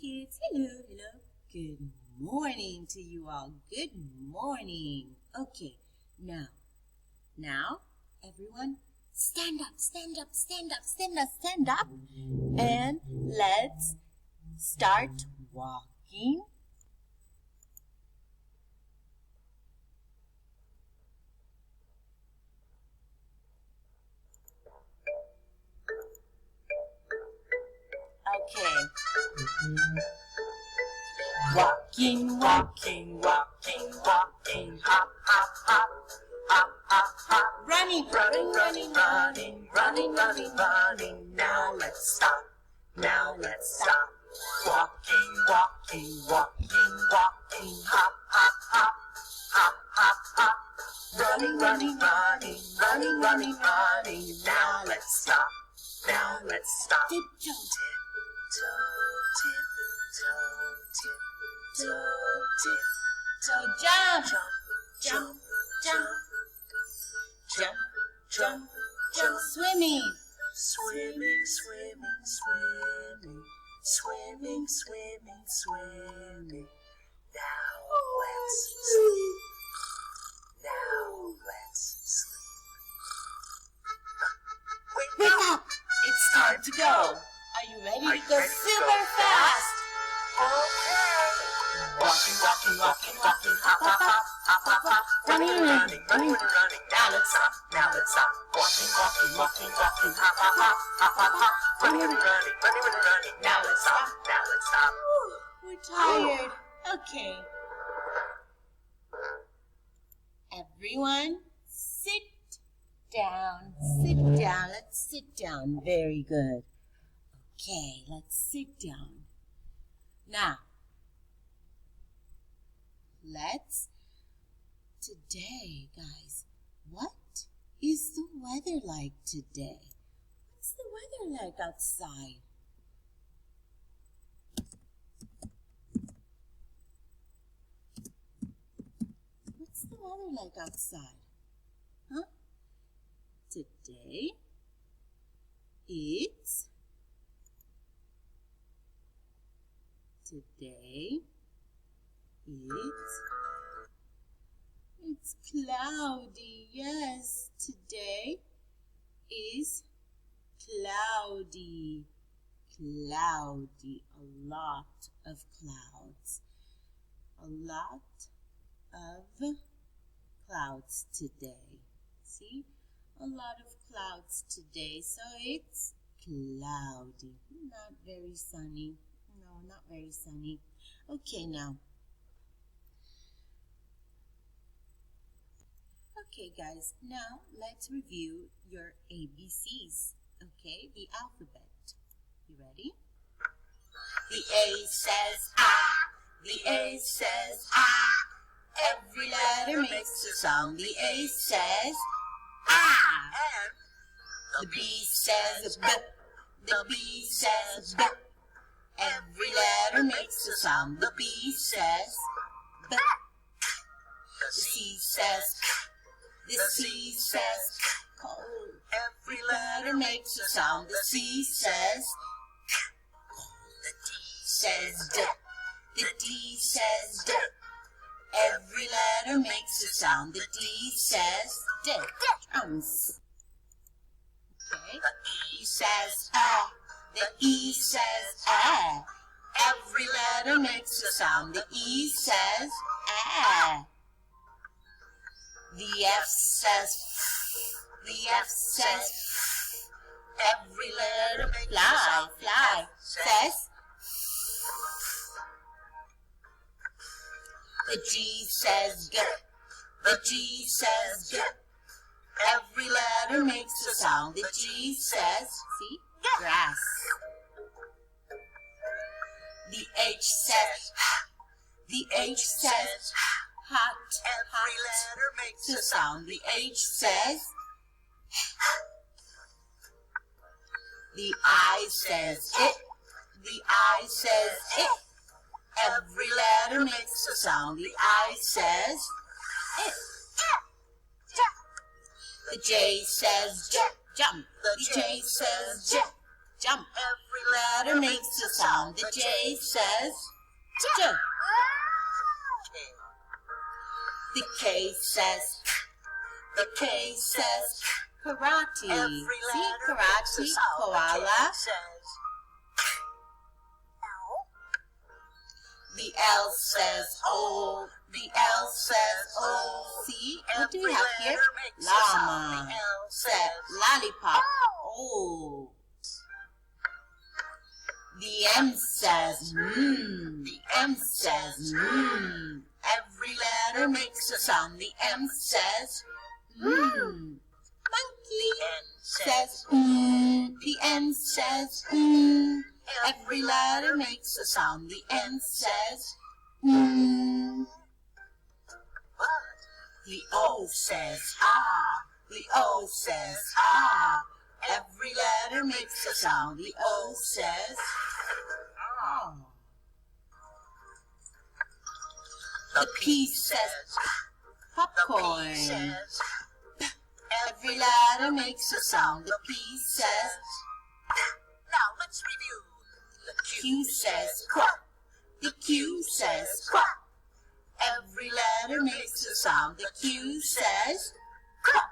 kids. Hello. Good morning to you all. Good morning. Okay, now, everyone, stand up, and let's start walking. Okay. Walking, hop, hop. Running. Now let's stop. Walking, hop, hop. Running. Now let's stop. Tiptoe. Jump. Swimming. Let's sleep. Wake up! It's time to go. Are you ready to go super fast? Okay. Walking, hop. Running. Now let's stop. Walking, hop. Running. Now let's stop. We're tired. Okay. Everyone, sit down. Let's sit down. Very good. Okay, let's sit down. Now, today, guys, what is the weather like today? What's the weather like outside? What's the weather like outside? Huh? Today, it's cloudy. Yes, today is cloudy. A lot of clouds. Today. See? A lot of clouds today. So it's cloudy. Not very sunny. No, not very sunny. Okay, now. Okay, guys. Now, let's review your ABCs. Okay, the alphabet. You ready? The A says ah. The A says ah. Every letter makes a sound. The A says ah. The B says b. The B says b. Every letter makes a sound. The B says b. The C says k. The C says k. Every letter makes a sound. The C says k. The D says d. The D says d. Every letter makes a sound. The D says d. Drums. Okay. The E says ah. The E says ah. Every letter makes a sound. The E says ah. The F says f. The F says f. Every letter makes a sound. Fly says f. The G says g. The G says g. Every letter makes a sound. The G says, see, grass. The H says the H says hot. Every letter makes a sound. The H says the I says it. The I says it. Every letter makes a sound. The I says it. The J says j. Jump. The J says j. jump. Every letter makes a sound. The J says J. The K says The K says karate. See, karate, koala. The L says O. The L says O. See, what do we have here? Llama. Said lollipop. O. The M says The M says Every letter makes a sound. The M says Monkey. Says The N says Every letter makes a sound. The N says The O says ah. The O says ah. Every letter makes a sound. The O says ah. The P says popcorn. Every letter makes a sound. The P says. Now let's review. The Q says quack. The Q says quack. Every letter makes a sound. The Q says quack.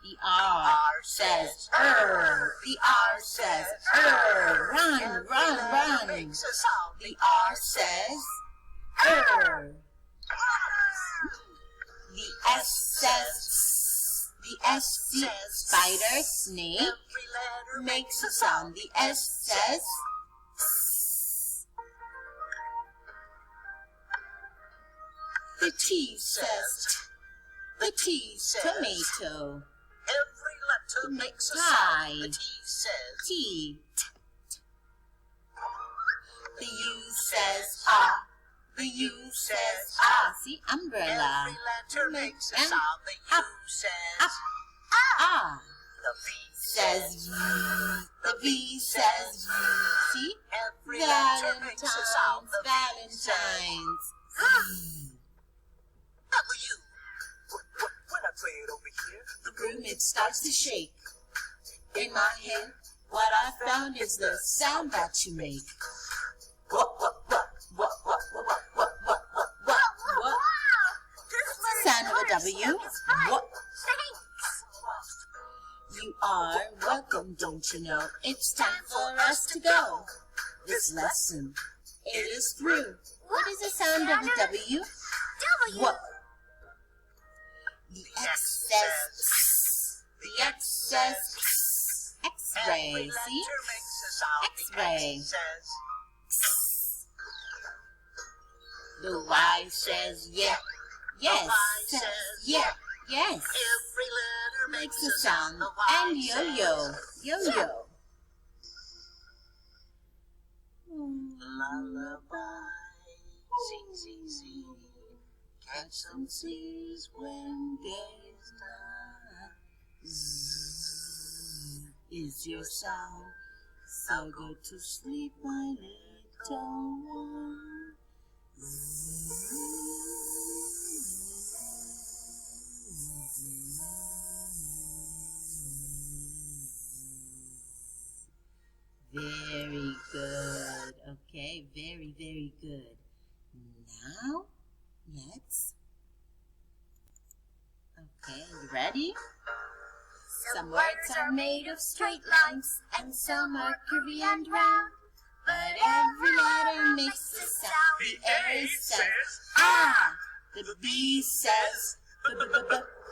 The R says The R says Run, run, run. The R says The S says The S says spider, snake. Makes a sound. The S says The T says tomato. Every letter makes a sound. The T says T. The U says ah. The U says ah. See, umbrella. Every letter makes a sound. The U says ah. The V says V. The V says V. See? Every letter makes a sound. The Valentine's. V. W. When I play it over here, the room it starts to shake. In my head, what I found is the sound that you make. What? Sound of a W. What? You are welcome, don't you know? It's time for us to go. This lesson, it is through. What is the sound of a W? What? The X says The X says X-ray. See? X-ray. The Y says yeah. Yes. Says yeah. Yes. Every letter makes a sound. And yo-yo. Yo-yo. Lullaby. Sing, sing, sing. Catch some seas when day's done. Zzz is your sound. So go to sleep, my little one. Very good. Okay, very, very good. Now, let's. Okay, you ready? Some words are made of straight lines, and some are curvy and round. But every letter makes a sound. The A says ah. The B says b.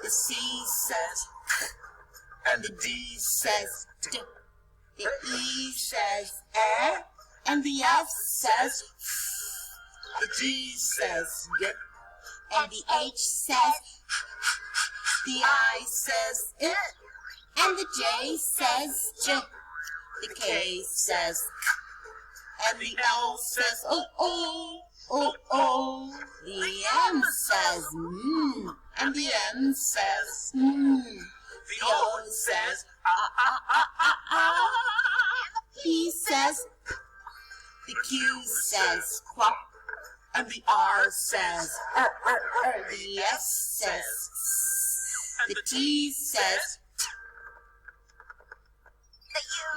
The C says and the D says d. The E says eh. And the F says f. The G says g. And the H says. The I says it. And the J says j. The K says and the L says oh, oh, oh, oh. The M says and the N says The O says ah, ah, ah, ah, ah. The P says the Q says quack. And the R says The S says the T says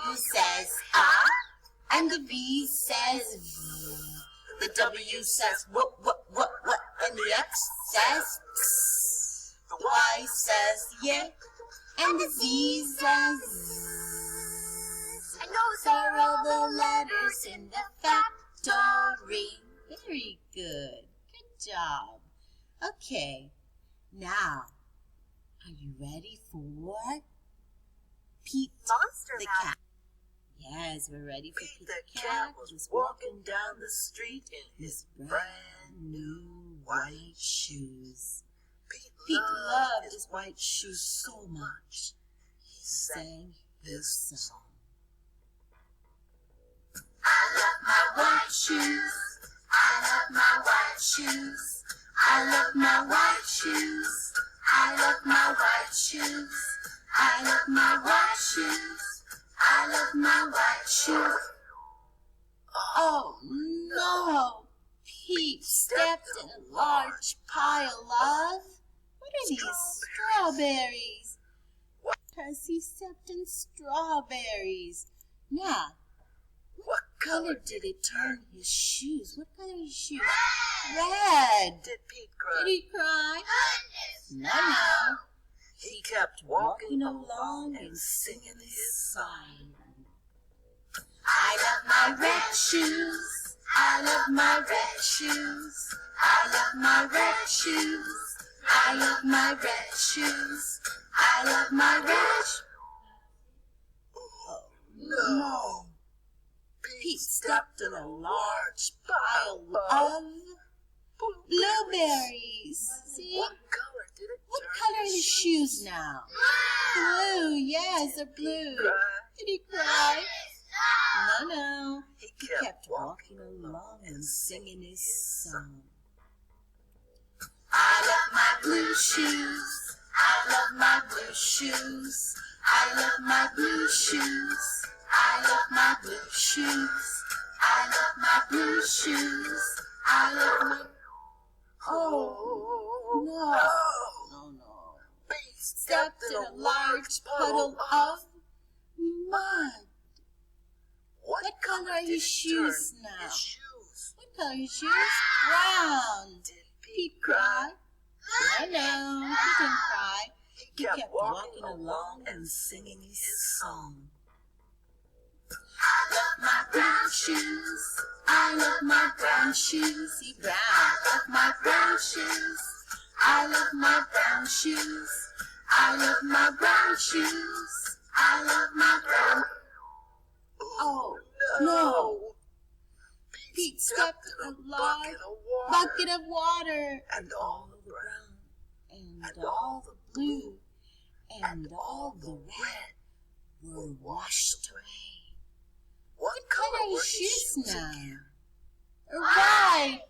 U says ah, and the V says v. The W says what, and the X says ps. The Y says yeah, and the Z says z. And those are all the letters in the factory. Very good. Good job. Okay, now, are you ready for Pete the cat? Yes, we're ready for Pete the cat. Was walking down the street in his brand new white shoes. Pete loved his white shoes so much, he sang this song. I love my white shoes. I love my white shoes. I love my white shoes. I love my white shoes. I love my white shoes. I love my white shoes. Oh no! Pete stepped in a large pile of, what are these? Strawberries. Because he stepped in strawberries. Now, what color did it turn his shoes? What color are his shoes? Red. Did Pete cry? Did he cry? No. He kept walking along and singing his song. I love my red shoes. I love my red shoes. I love my red shoes. I love my red shoes. I love my red shoes. Oh, no. Pete stepped in a large pile of blueberries. See? What color are his shoes now? Blue. Yes, they're blue. Did he cry? No. He kept walking along and singing his song. I love my blue shoes. I love my blue shoes. I love my blue shoes. I love my blue shoes. I love my blue shoes. I love my... Oh, no. Pete stepped in a large puddle of mud. What color are his shoes now? What color are his shoes? Brown. Did Pete cry? No, he didn't cry. He kept walking along and singing his song. I love my brown shoes. I love my brown shoes. See, brown. I love my brown shoes. I love my brown shoes. I love my brown shoes. I love my brown. Oh, no. Pete stepped in a large bucket of water. And all the brown, and all the blue, and all the red were washed away. What color are his shoes now? They're white.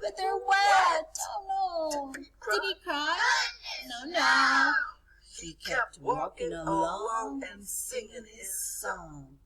But they're wet. Oh no. Did he cry? No. He kept walking along and singing his song.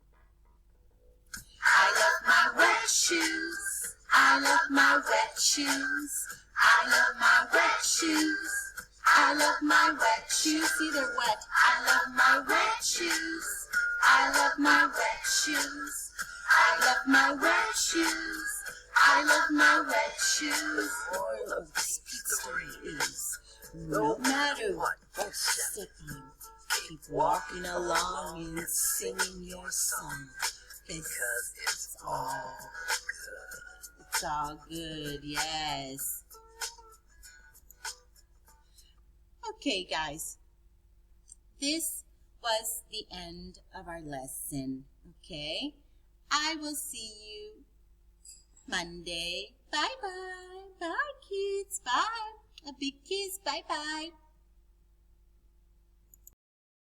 I love my wet shoes. I love my wet shoes. I love my wet shoes. I love my wet shoes. See, they're wet. I love my wet shoes. I love my wet shoes. I love my wet shoes. I love my wet shoes. The moral of this story is, no matter what's happening, keep walking along and singing your song, because it's all good. It's all good, yes. Okay, guys. This was the end of our lesson, okay? I will see you Monday. Bye-bye. Bye, kids. Bye. A big kiss. Bye-bye.